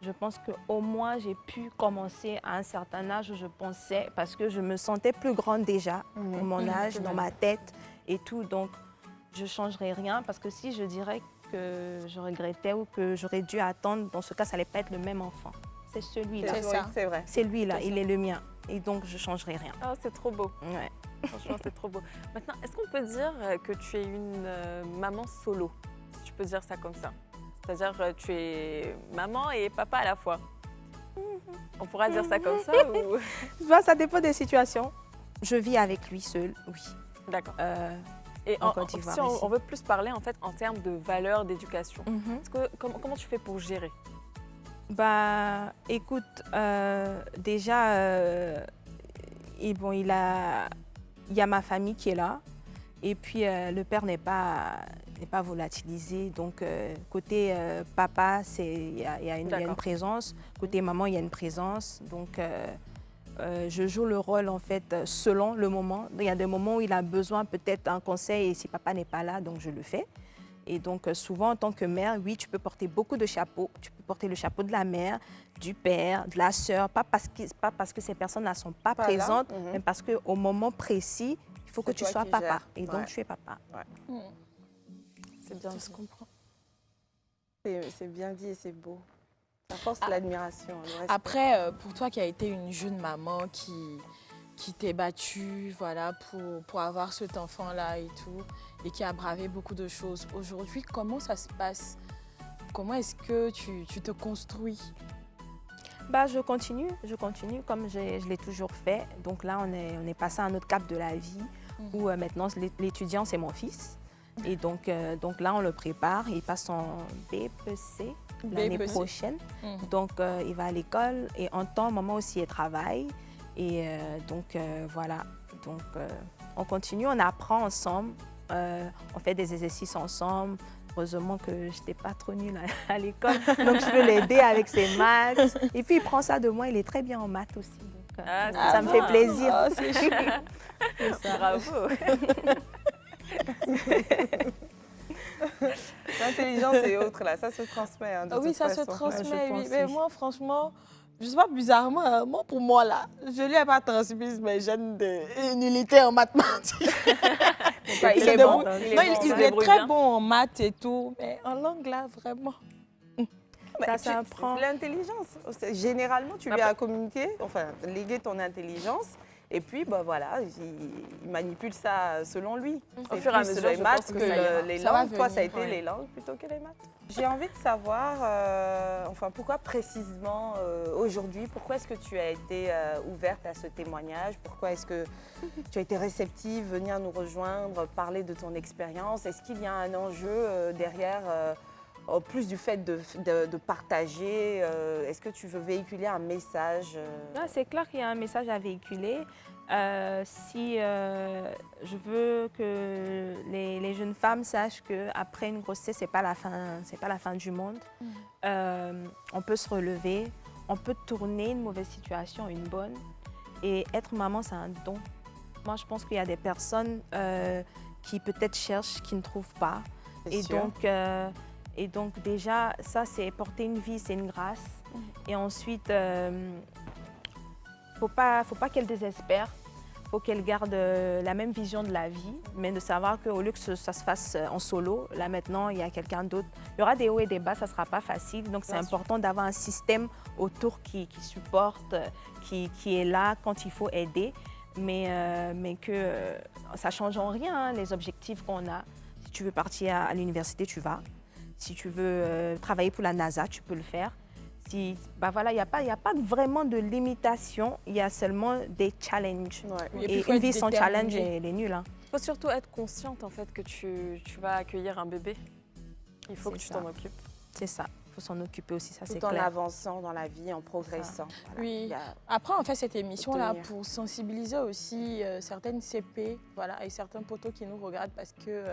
Je pense qu'au moins j'ai pu commencer à un certain âge où je pensais, parce que je me sentais plus grande déjà pour mon âge, dans ma tête et tout. Donc je ne changerais rien parce que si je dirais que je regrettais ou que j'aurais dû attendre, dans ce cas, ça n'allait pas être le même enfant. C'est celui-là. C'est vrai. C'est lui-là, il est le mien. Et donc, je ne changerai rien. Ah, c'est trop beau. Ouais. Franchement, c'est trop beau. Maintenant, est-ce qu'on peut dire que tu es une maman solo? Si tu peux dire ça comme ça. C'est-à-dire tu es maman et papa à la fois. On pourra dire ça comme ça ou... Ça dépend des situations. Je vis avec lui seul, oui. D'accord. Et si on veut plus parler en fait en termes de valeurs d'éducation, comment tu fais pour gérer? Bah, écoute, déjà, bon, il y a ma famille qui est là, et puis le père n'est pas volatilisé, donc côté papa, il y a une présence, côté maman, il y a une présence, donc je joue le rôle en fait selon le moment. Il y a des moments où il a besoin peut-être d'un conseil, et si papa n'est pas là, donc je le fais. Et donc, souvent, en tant que mère, oui, tu peux porter beaucoup de chapeaux. Tu peux porter le chapeau de la mère, du père, de la sœur, pas parce que ces personnes-là ne sont pas présentes, mais parce qu'au moment précis, il faut que tu sois papa. Gères. Et donc, tu es papa. C'est bien. Je comprends. C'est bien dit et c'est beau. Ça force l'admiration. Après, pour toi qui as été une jeune maman qui t'est battue voilà, pour avoir cet enfant-là et tout, et qui a bravé beaucoup de choses, aujourd'hui, comment ça se passe? Comment est-ce que tu te construis? Bah, je continue comme je l'ai toujours fait. Donc là, on est passé à un autre cap de la vie où maintenant, l'étudiant, c'est mon fils. Et donc là, on le prépare. Il passe son BPC l'année prochaine. Donc, il va à l'école et en temps, maman aussi, elle travaille. Et donc, voilà. Donc, on continue, on apprend ensemble. On fait des exercices ensemble. Heureusement que je n'étais pas trop nulle à l'école. Donc, je peux l'aider avec ses maths. Et puis, il prend ça de moi. Il est très bien en maths aussi. Donc, ça me fait plaisir. Oh, c'est chouette. Bravo. L'intelligence et autres, là, ça se transmet. Hein, oui, ça se transmet, oui. Mais moi, franchement, je sais pas, bizarrement, moi, pour moi, là, je ne lui ai pas transmis mes gènes de nullité en mathématiques. Il est bon. Il est très bon en maths et tout, mais en langue, là, vraiment. Ça apprend. L'intelligence. Généralement, tu lui as communiqué, enfin, légué ton intelligence. Et puis, bah, voilà, il manipule ça selon lui. Au fur et à mesure, les maths que les langues. Toi, ça a été ouais. les langues plutôt que les maths. J'ai envie de savoir, enfin, pourquoi précisément aujourd'hui, pourquoi est-ce que tu as été ouverte à ce témoignage? Pourquoi est-ce que tu as été réceptive, venir nous rejoindre, parler de ton expérience? Est-ce qu'il y a un enjeu derrière en plus du fait de partager, est-ce que tu veux véhiculer un message C'est clair qu'il y a un message à véhiculer. Si je veux que les jeunes femmes sachent qu'après une grossesse, ce n'est pas la fin du monde. On peut se relever, on peut tourner une mauvaise situation en une bonne. Et être maman, c'est un don. Moi, je pense qu'il y a des personnes qui peut-être cherchent, qui ne trouvent pas. Et donc déjà, ça, c'est porter une vie, c'est une grâce. Et ensuite, faut pas qu'elle désespère. Faut qu'elle garde la même vision de la vie, mais de savoir qu'au lieu que ça se fasse en solo, là maintenant, il y a quelqu'un d'autre. Il y aura des hauts et des bas, ça ne sera pas facile. Donc, c'est important d'avoir un système autour qui supporte, qui est là quand il faut aider, mais que ça ne change en rien, hein, les objectifs qu'on a. Si tu veux partir à l'université, tu vas. Si tu veux travailler pour la NASA, tu peux le faire. Voilà, il n'y a pas vraiment de limitation, il y a seulement des challenges. Et une vie sans challenge, elle est nulle. Hein. Il faut surtout être consciente en fait, que tu vas accueillir un bébé. Il faut que tu t'en occupes. C'est ça, il faut s'en occuper aussi, ça c'est clair. Tout en avançant dans la vie, en progressant. Voilà. Oui, après on fait cette émission-là pour sensibiliser aussi certaines CP et certains potos qui nous regardent parce que...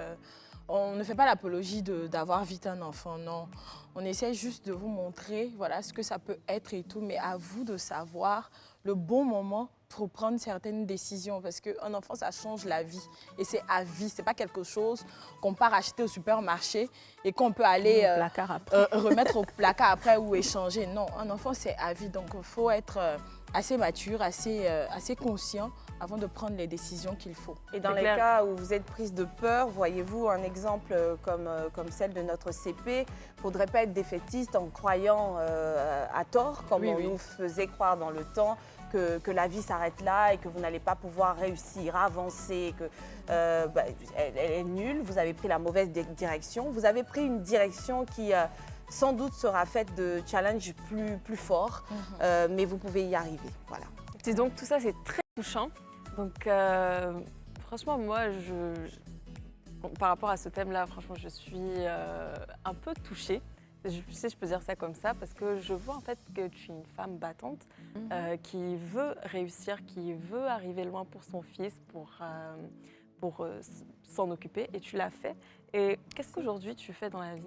on ne fait pas l'apologie d'avoir vite un enfant, non. On essaie juste de vous montrer ce que ça peut être et tout, mais à vous de savoir le bon moment pour prendre certaines décisions parce qu'un enfant, ça change la vie et c'est à vie. Ce n'est pas quelque chose qu'on part acheter au supermarché et qu'on peut aller remettre au placard après ou échanger. Non, un enfant, c'est à vie. Donc, il faut être assez mature, assez conscient avant de prendre les décisions qu'il faut. Et dans les cas où vous êtes prise de peur, voyez-vous un exemple comme celle de notre CP? Il ne faudrait pas être défaitiste en croyant à tort, comme on nous faisait croire dans le temps, que la vie s'arrête là et que vous n'allez pas pouvoir réussir, avancer, que elle est nulle, vous avez pris la mauvaise direction. Vous avez pris une direction qui sans doute sera faite de challenges plus forts, mais vous pouvez y arriver. Voilà. Et donc tout ça, c'est très touchant. Donc franchement, moi, par rapport à ce thème-là, franchement, je suis un peu touchée. Je peux dire ça comme ça parce que je vois en fait que tu es une femme battante qui veut réussir, qui veut arriver loin pour son fils, pour s'en occuper, et tu l'as fait. Et qu'est-ce qu'aujourd'hui tu fais dans la vie?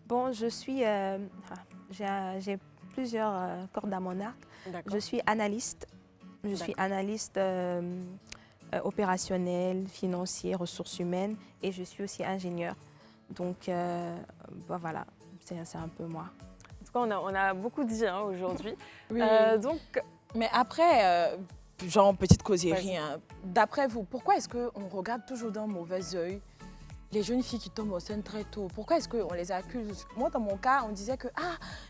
Bon, je suis... j'ai plusieurs cordes à mon arc. Je suis analyste. Je suis analyste opérationnelle, financière, ressources humaines, et je suis aussi ingénieure. Donc, voilà, c'est un peu moi. En tout cas, on a beaucoup dit aujourd'hui. Oui. Donc, mais après, genre petite causerie, d'après vous, pourquoi est-ce qu'on regarde toujours d'un mauvais œil les jeunes filles qui tombent enceinte très tôt? Pourquoi est-ce qu'on les accuse? Moi, dans mon cas, on disait que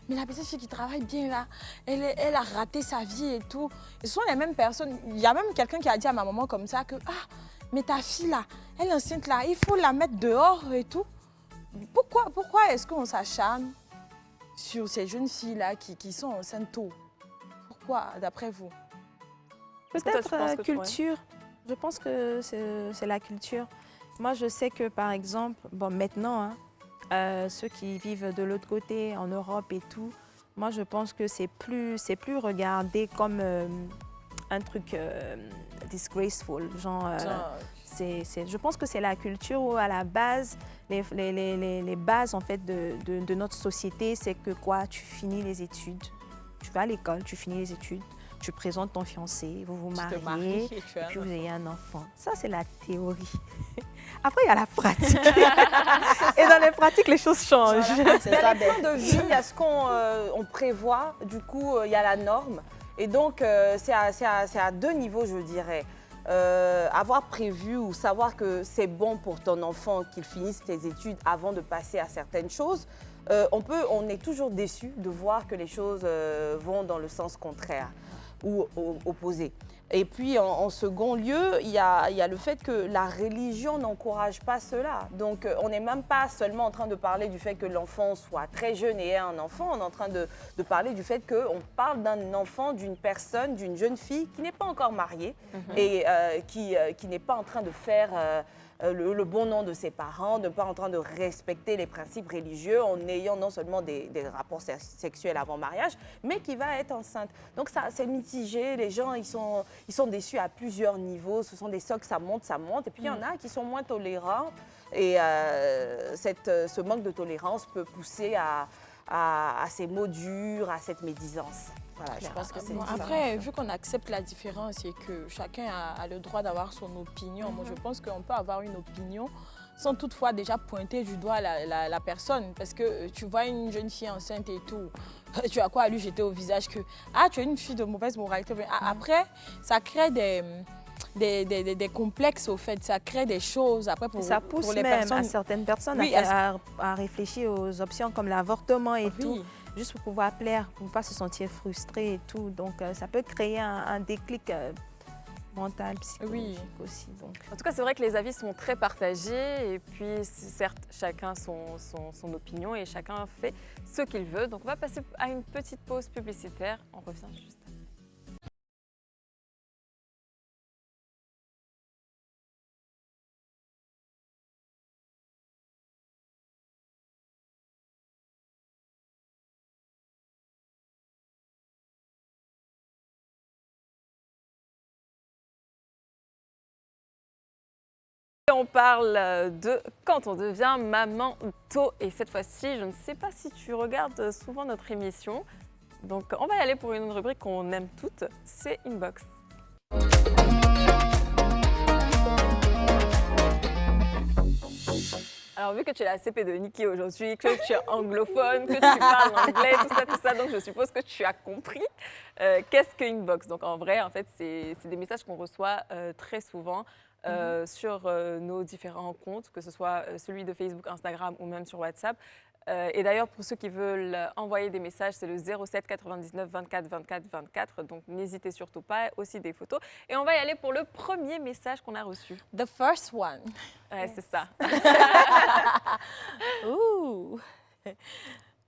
mais la petite fille qui travaille bien là, elle a raté sa vie et tout. Et ce sont les mêmes personnes. Il y a même quelqu'un qui a dit à ma maman comme ça que mais ta fille là, elle est enceinte là, il faut la mettre dehors et tout. Pourquoi est-ce qu'on s'acharne sur ces jeunes filles là qui sont enceintes tôt? Pourquoi, d'après vous? Peut-être culture. Je pense que c'est la culture. Moi, je sais que, par exemple, bon, maintenant, ceux qui vivent de l'autre côté, en Europe et tout, moi, je pense que c'est plus regardé comme un truc disgraceful. Je pense que c'est la culture où, à la base, les bases, en fait, de notre société, c'est que quoi? Tu finis les études, tu vas à l'école, tu finis les études, tu présentes ton fiancé, vous vous mariez, et puis vous avez un enfant. Ça, c'est la théorie. Après, il y a la pratique. Et dans les pratiques, les choses changent. Voilà, c'est ça. Dans de vie, il y a ce qu'on prévoit, du coup, il y a la norme. Et donc, c'est à deux niveaux, je dirais. Avoir prévu ou savoir que c'est bon pour ton enfant qu'il finisse ses études avant de passer à certaines choses. On est toujours déçu de voir que les choses vont dans le sens contraire ou opposé. Et puis, en second lieu, il y a le fait que la religion n'encourage pas cela. Donc, on n'est même pas seulement en train de parler du fait que l'enfant soit très jeune et ait un enfant. On est en train de parler du fait qu'on parle d'un enfant, d'une personne, d'une jeune fille qui n'est pas encore mariée et qui n'est pas en train de faire le bon nom de ses parents, ne pas en train de respecter les principes religieux en ayant non seulement des rapports sexuels avant mariage, mais qui va être enceinte. Donc ça, c'est mitigé, les gens ils sont déçus à plusieurs niveaux, ce sont des socs, ça monte, et puis il y en a qui sont moins tolérants et ce manque de tolérance peut pousser à ces mots durs, à cette médisance. Voilà, je pense que c'est après, vu qu'on accepte la différence et que chacun a le droit d'avoir son opinion, moi je pense qu'on peut avoir une opinion sans toutefois déjà pointer du doigt la personne. Parce que tu vois une jeune fille enceinte et tout, tu as quoi à lui jeter au visage que tu es une fille de mauvaise moralité. Après, ça crée des complexes au fait, ça crée des choses après pour ça pousse pour les même personnes. à certaines personnes à réfléchir aux options comme l'avortement et tout, juste pour pouvoir plaire, pour ne pas se sentir frustré et tout. Donc ça peut créer un déclic mental, psychologique aussi. Donc. En tout cas, c'est vrai que les avis sont très partagés et puis certes, chacun son opinion et chacun fait ce qu'il veut. Donc on va passer à une petite pause publicitaire. On revient juste après. On parle de quand on devient maman tôt et cette fois-ci, je ne sais pas si tu regardes souvent notre émission, donc on va y aller pour une rubrique qu'on aime toutes, c'est Inbox. Alors vu que tu es la CP de Nikki aujourd'hui, que tu es anglophone, que tu parles anglais, tout ça, donc je suppose que tu as compris qu'est-ce que Inbox. Donc en vrai, en fait, c'est des messages qu'on reçoit très souvent. Sur nos différents comptes, que ce soit celui de Facebook, Instagram ou même sur WhatsApp. Et d'ailleurs, pour ceux qui veulent envoyer des messages, c'est le 07 99 24 24 24. Donc, n'hésitez surtout pas. Aussi des photos. Et on va y aller pour le premier message qu'on a reçu. The first one. Ouais, c'est ça. Ouh.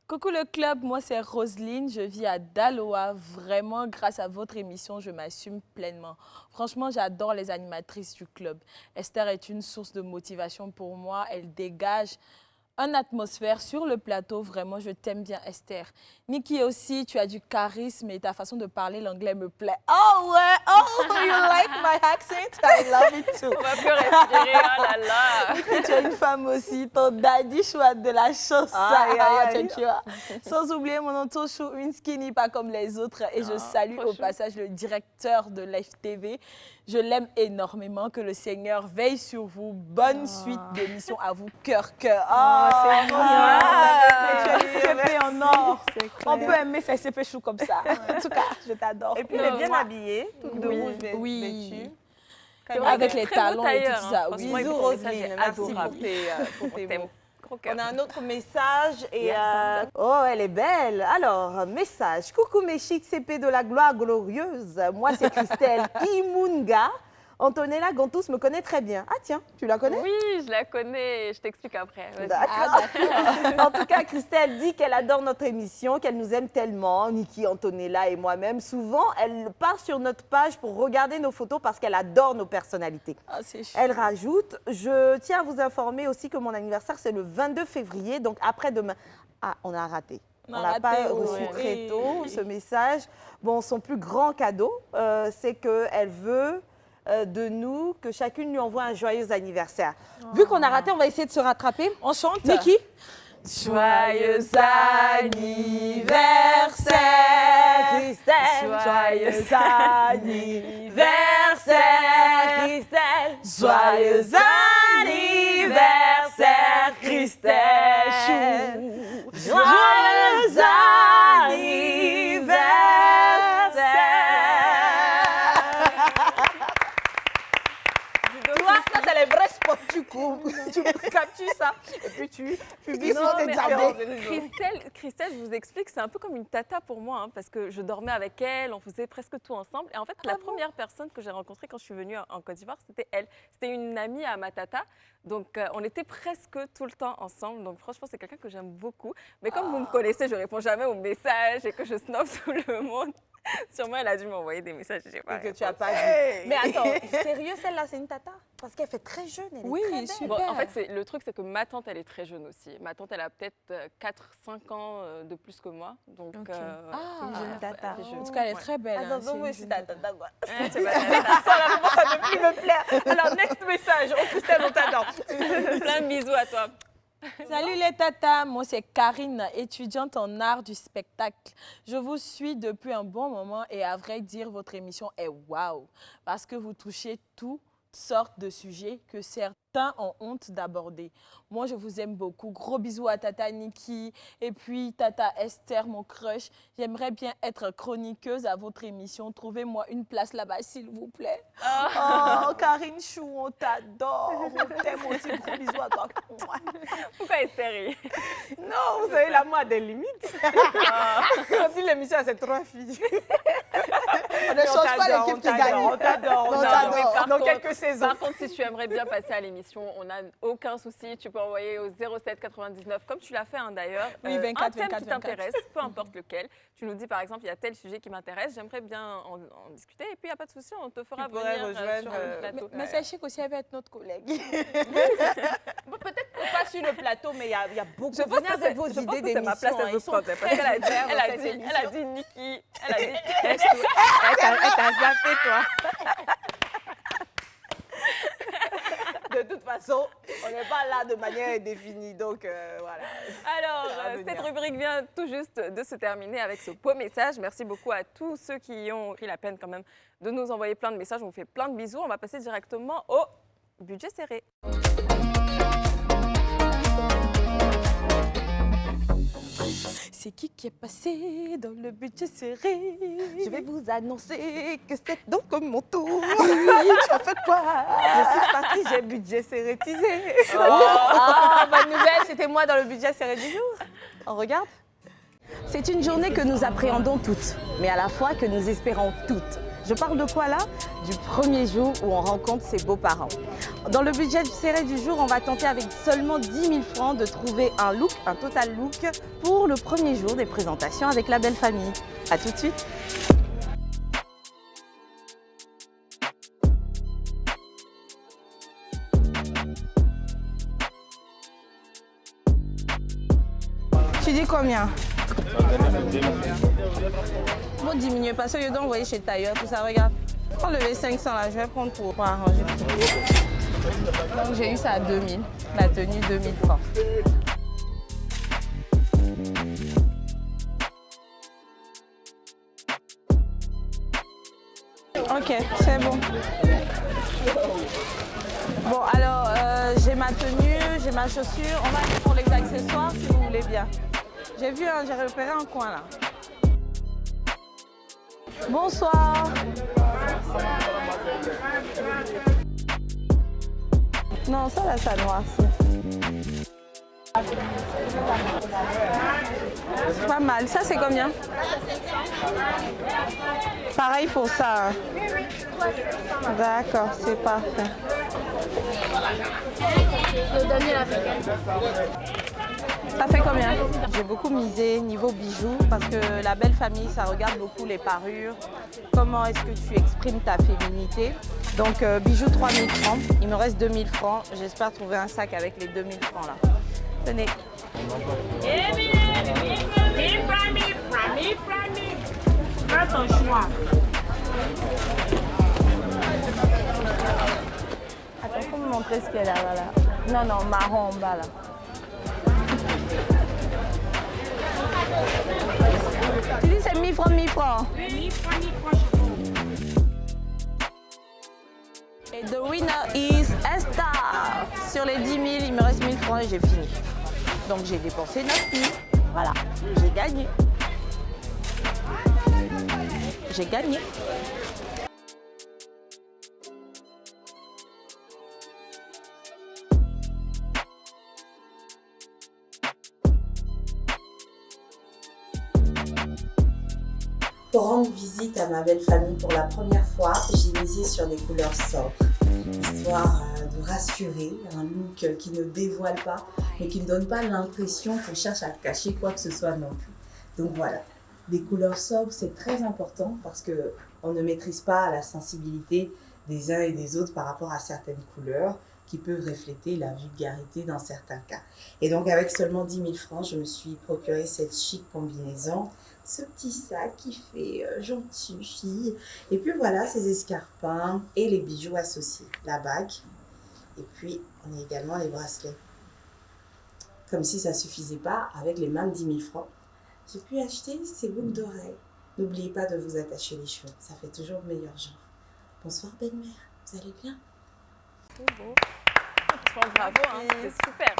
Coucou le club, moi c'est Roselyne, je vis à Daloa. Vraiment, grâce à votre émission, je m'assume pleinement. Franchement, j'adore les animatrices du club. Esther est une source de motivation pour moi. Elle dégage une atmosphère sur le plateau. Vraiment, je t'aime bien, Esther. Nikki aussi, tu as du charisme et ta façon de parler l'anglais me plaît. Oh ouais, oh, you like my accent? I love it too. On va plus respirer, oh là là. Nikki, tu es une femme aussi. Ton daddy chouette de la chose. Tu vois. Sans oublier mon oncle chou, une skinny pas comme les autres. Et je salue au passage le directeur de l'FTV. Je l'aime énormément. Que le Seigneur veille sur vous. Bonne suite d'émission à vous, cœur. C'est SCP en or. On peut aimer ces SCP chou comme ça. En tout cas, je t'adore. Et puis, elle est bien habillée, toute de rouge Oui. vêtue. Avec les talons et tout ça. Franchement, Oui. Bisous, Roselyne. Merci pour tes mots. On a un autre message et oh, elle est belle. Alors, message. Coucou mes chics CP de la gloire glorieuse. Moi, c'est Christelle Imunga. Antonella Gantous me connaît très bien. Ah tiens, tu la connais? Oui, je la connais. Je t'explique après. D'accord. En tout cas, Christelle dit qu'elle adore notre émission, qu'elle nous aime tellement, Niki, Antonella et moi-même. Souvent, elle part sur notre page pour regarder nos photos parce qu'elle adore nos personnalités. Ah, c'est chou. Elle rajoute, je tiens à vous informer aussi que mon anniversaire, c'est le 22 février, donc après-demain. Ah, on a raté. On n'a pas reçu très tôt ce message. Bon, son plus grand cadeau, c'est qu'elle veut de nous que chacune lui envoie un joyeux anniversaire. Vu qu'on a raté, on va essayer de se rattraper. On chante. Niki? Joyeux anniversaire, Christelle. Joyeux anniversaire, Christelle. Joyeux anniversaire, Christelle Chou. Joyeux anniversaire. Ça, c'est les vrais spots, tu coupes, tu captures ça, et puis tu publies sur tes Christelle, je vous explique, c'est un peu comme une tata pour moi, hein, parce que je dormais avec elle, on faisait presque tout ensemble. Et en fait, la première personne que j'ai rencontrée quand je suis venue en Côte d'Ivoire, c'était elle. C'était une amie à ma tata. Donc, on était presque tout le temps ensemble. Donc, franchement, c'est quelqu'un que j'aime beaucoup. Mais comme vous me connaissez, je ne réponds jamais aux messages et que je snob tout le monde. Sûrement, elle a dû m'envoyer des messages, je sais pas. que tu n'as pas vu. Mais attends, sérieux, celle-là, c'est une tata? Parce qu'elle fait très jeune, elle est très belle. Super. Bon, en fait, le truc, c'est que ma tante, elle est très jeune aussi. Ma tante, elle a peut-être 4-5 ans de plus que moi. Donc, une jeune tata. En tout cas, elle est très belle. Attends, moi, je suis tata, quoi. C'est pas tata. Ça, là, ça ne peut plus me plaire. Alors, next message. Oh, Christelle, on t'adore. Plein de bisous à toi. Salut les tatas, moi c'est Karine, étudiante en art du spectacle. Je vous suis depuis un bon moment et à vrai dire, votre émission est waouh parce que vous touchez toutes sortes de sujets que certains ont honte d'aborder. Moi, je vous aime beaucoup. Gros bisous à Tata Niki et puis Tata Esther, mon crush. J'aimerais bien être chroniqueuse à votre émission. Trouvez-moi une place là-bas, s'il vous plaît. Oh, Karine Chou, on t'adore. On t'aime aussi. Gros bisous à toi. Pourquoi Esther? Non, vous savez, l'amour a des limites. Quand dit l'émission à ces 3 filles. On ne change pas l'équipe qui gagne. On t'adore. Dans quelques saisons. Par contre, si tu aimerais bien passer à l'émission, on n'a aucun souci. Tu peux envoyer au 07 99, comme tu l'as fait d'ailleurs. Oui, 24, un thème 24, qui t'intéresse, peu importe lequel. Tu nous dis par exemple, il y a tel sujet qui m'intéresse, j'aimerais bien en discuter. Et puis, il n'y a pas de souci, on te fera venir sur le plateau. Mais sachez qu'aussi, elle va être notre collègue. Peut-être pas sur le plateau, mais il y a beaucoup de venir avec vos idées d'émission. C'est ma place, elle veut prendre. Parce qu'elle a dit Niki, elle a dit elle t'a zappé, toi. De toute façon, on n'est pas là de manière indéfinie, donc voilà. Alors, cette rubrique vient tout juste de se terminer avec ce beau message. Merci beaucoup à tous ceux qui ont pris la peine quand même de nous envoyer plein de messages. On vous fait plein de bisous. On va passer directement au budget serré. C'est qui est passé dans le budget serré? Je vais vous annoncer que c'est donc mon tour. Oui, tu as fait quoi? Je suis partie, j'ai budget serrétisé. Bonne nouvelle, c'était moi dans le budget serré du jour. On regarde? C'est une journée que nous appréhendons toutes, mais à la fois que nous espérons toutes. Je parle de quoi là? Du premier jour où on rencontre ses beaux-parents. Dans le budget serré du jour, on va tenter avec seulement 10 000 francs de trouver un look, un total look, pour le premier jour des présentations avec la belle famille. A tout de suite. Tu dis combien? Bon, diminuez pas, ça, je dois envoyer chez tailleur, tout ça, regarde. Enlever 500 là, je vais prendre pour arranger. Donc j'ai eu ça à 2000, la tenue 2000 francs. Ok, c'est bon. Bon, alors, j'ai ma tenue, j'ai ma chaussure. On va aller pour les accessoires si vous voulez bien. J'ai vu, j'ai repéré un coin là. Bonsoir. Non, ça là, ça noircit. C'est pas mal. Ça, c'est combien? Pareil pour ça. Hein. D'accord, c'est parfait. Ça fait combien? J'ai beaucoup misé niveau bijoux parce que la belle famille, ça regarde beaucoup les parures. Comment est-ce que tu exprimes ta féminité? Donc bijoux 3000 francs, il me reste 2000 francs. J'espère trouver un sac avec les 2000 francs là. Tenez. Fais ton choix. Attends, faut me montrer ce qu'elle a là. Non, non, marron en bas là. Tu dis c'est 1000 francs, 1000 francs. 1000 francs, 1000 francs, je trouve. Et the winner is Esther. Sur les 10 000, il me reste 1000 francs et j'ai fini. Donc j'ai dépensé 9 000. Voilà, j'ai gagné. J'ai gagné. Pour rendre visite à ma belle famille pour la première fois, j'ai misé sur des couleurs sobres, histoire de rassurer, un look qui ne dévoile pas, mais qui ne donne pas l'impression qu'on cherche à cacher quoi que ce soit non plus. Donc voilà, des couleurs sobres, c'est très important parce qu'on ne maîtrise pas la sensibilité des uns et des autres par rapport à certaines couleurs qui peuvent refléter la vulgarité dans certains cas. Et donc avec seulement 10 000 francs, je me suis procuré cette chic combinaison, ce petit sac qui fait gentille fille. Et puis voilà, ces escarpins et les bijoux associés, la bague. Et puis on a également les bracelets. Comme si ça ne suffisait pas, avec les mêmes 10 000 francs, j'ai pu acheter ces boucles d'oreilles. N'oubliez pas de vous attacher les cheveux, ça fait toujours le meilleur genre. Bonsoir belle-mère, vous allez bien? C'est beau. Bravo, hein, c'est super.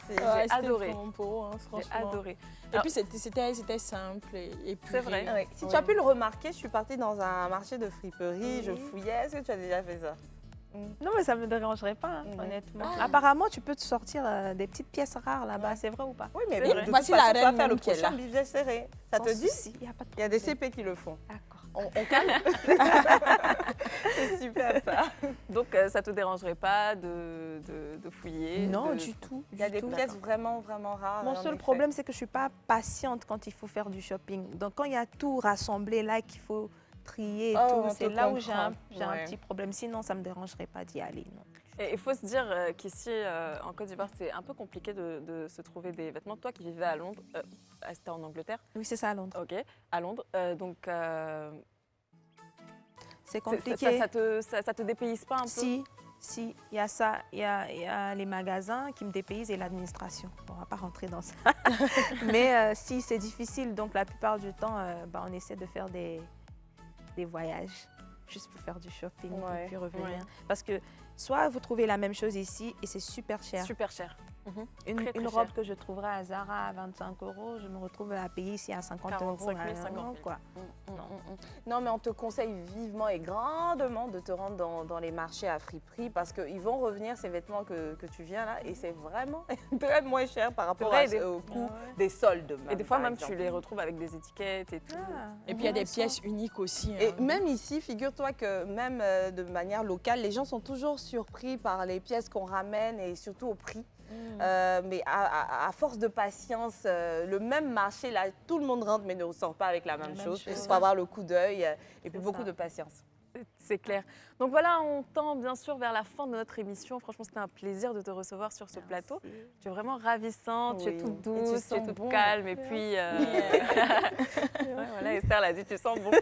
Ouais, j'ai adoré. Beau, hein, J'ai adoré. Et puis c'était simple et c'est vrai. Oui. Si tu as pu le remarquer, je suis partie dans un marché de friperie, je fouillais. Est-ce que tu as déjà fait ça? Non, mais ça ne me dérangerait pas, hein, honnêtement. Apparemment, tu peux te sortir des petites pièces rares là-bas, c'est vrai ou pas? Oui, mais C'est vrai. voici la reine faire le qui est là. prochain Budget serré. Ça te dit? Il n'y a pas de Il y a des CP qui le font. D'accord. On calme. C'est super ça. Donc, ça ne te dérangerait pas de fouiller? Non, du tout. Il y a des pièces vraiment, vraiment rares. Mon seul problème, c'est que je ne suis pas patiente quand il faut faire du shopping. Donc, quand il y a tout rassemblé là, qu'il faut trier et tout, c'est là où j'ai un petit problème. Sinon, ça ne me dérangerait pas d'y aller. Non. Et il faut se dire qu'ici, en Côte d'Ivoire, c'est un peu compliqué de se trouver des vêtements. Toi qui vivais à Londres, c'était en Angleterre? Oui, c'est ça, à Londres. Ok, à Londres. Donc, c'est compliqué. Ça te dépayse pas un peu? Si, il y a ça. Il y a les magasins qui me dépaysent et l'administration. Bon, on ne va pas rentrer dans ça. Mais si, c'est difficile. Donc, la plupart du temps, on essaie de faire des voyages juste pour faire du shopping et puis revenir. Ouais. Parce que soit vous trouvez la même chose ici et c'est super cher. Super cher. Une robe que je trouverais à Zara à 25 €, je me retrouve à payer ici à 50 €. 45 000, 50 000. Quoi. Non, mais on te conseille vivement et grandement de te rendre dans les marchés à friperie parce qu'ils vont revenir ces vêtements que tu viens là et c'est vraiment très moins cher par rapport au coût des soldes. Et des fois même tu les retrouves avec des étiquettes et tout. Et puis il y a des pièces uniques aussi. Et même ici, figure-toi que même de manière locale, les gens sont toujours surpris par les pièces qu'on ramène et surtout au prix. Mais à force de patience, le même marché, là, tout le monde rentre mais ne ressort pas avec la même chose. Il faut avoir le coup d'œil et puis beaucoup de patience. C'est clair. Donc voilà, on tend bien sûr vers la fin de notre émission. Franchement, c'était un plaisir de te recevoir sur ce plateau. Tu es vraiment ravissante, tu es toute douce, tu es toute calme. Et puis, voilà, Esther l'a dit, tu sens bon.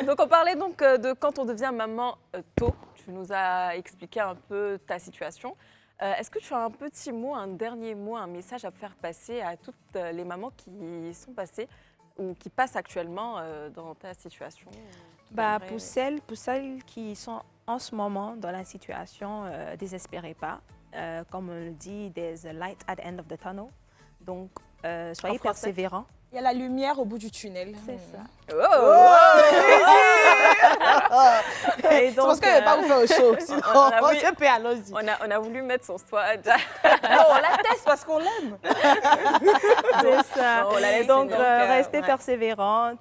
Donc on parlait donc de quand on devient maman tôt. Tu nous as expliqué un peu ta situation. Est-ce que tu as un petit mot, un dernier mot, un message à faire passer à toutes les mamans qui sont passées ou qui passent actuellement dans ta situation? Pour celles qui sont en ce moment dans la situation, désespérez pas. Comme on le dit, there's a light at the end of the tunnel. Donc, soyez persévérants. Il y a la lumière au bout du tunnel. C'est ça. Et donc, je pense qu'elle ne va pas vous faire au show, sinon on a voulu mettre son swag. Non, on la teste parce qu'on l'aime. C'est ça. On la laisse Donc, finir. restez persévérante,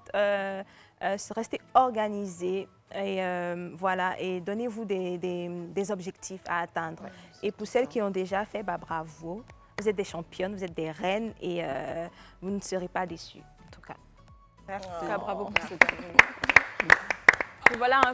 restez organisée et voilà, et donnez-vous des objectifs à atteindre. Et pour celles qui ont déjà fait, bravo. Vous êtes des championnes, vous êtes des reines et vous ne serez pas déçues, en tout cas. Merci. Bravo pour cette année. Voilà un